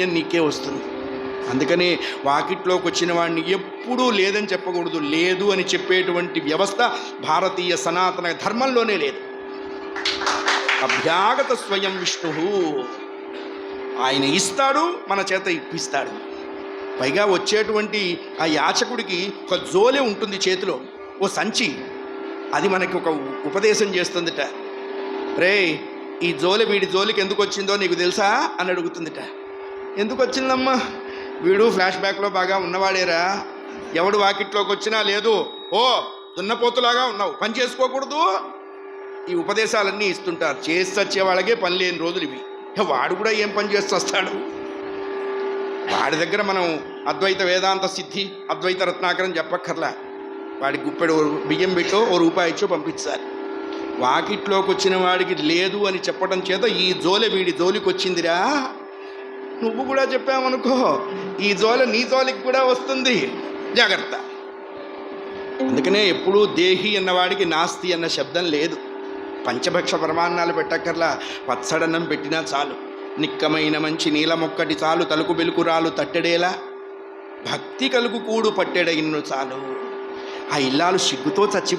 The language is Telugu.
నీకే వస్తుంది. అందుకని వాకిట్లోకి వచ్చిన వాడిని ఎప్పుడూ లేదని చెప్పకూడదు. లేదు అని చెప్పేటువంటి వ్యవస్థ భారతీయ సనాతన ధర్మంలోనే లేదు. అభ్యాగత స్వయం విష్ణు, ఆయన ఇస్తాడు, మన చేత ఇప్పిస్తాడు. పైగా వచ్చేటువంటి ఆ యాచకుడికి ఒక జోలె ఉంటుంది చేతిలో, ఓ సంచి, అది మనకి ఒక ఉపదేశం చేస్తుందిట. రే, ఈ జోలె వీడి జోలికి ఎందుకు వచ్చిందో నీకు తెలుసా అని అడుగుతుందిట. ఎందుకు వచ్చిందమ్మా? వీడు ఫ్లాష్ బ్యాక్లో బాగా ఉన్నవాడేరా, ఎవడు వాకిట్లోకి వచ్చినా లేదు, ఓ దున్నపోతులాగా ఉన్నావు, పని చేసుకోకూడదు, ఈ ఉపదేశాలన్నీ ఇస్తుంటారు. చేసి వచ్చే వాళ్ళకే పని లేని రోజులు ఇవి. వాడు కూడా ఏం పని చేస్తూ వస్తాడు? వాడి దగ్గర మనం అద్వైత వేదాంత సిద్ధి, అద్వైత రత్నాకరం చెప్పక్కర్లా. వాడి గుప్పెడు బియ్యం పెట్టో ఓ రూపాయి ఇచ్చో పంపించాలి. వాకిట్లోకి వచ్చిన వాడికి లేదు అని చెప్పడం చేత ఈ జోలె వీడి జోలికి వచ్చిందిరా, నువ్వు కూడా చెప్పామనుకో, ఈ జోలె నీ జోలికి కూడా వస్తుంది, జాగ్రత్త. అందుకనే ఎప్పుడూ దేహి అన్నవాడికి నాస్తి అన్న శబ్దం లేదు. పంచభక్ష పరమాన్నాలు పెట్టక్కర్లా, పచ్చడన్నం పెట్టినా చాలు. నిక్కమైన మంచి నీలమొక్కటి చాలు, తలుకు బెలుకురాలు తట్టెడేలా, భక్తి కలుగు కూడు పట్టెడ ఇన్ను చాలు. ఆ ఇల్లాలు సిగ్గుతో చచ్చిపో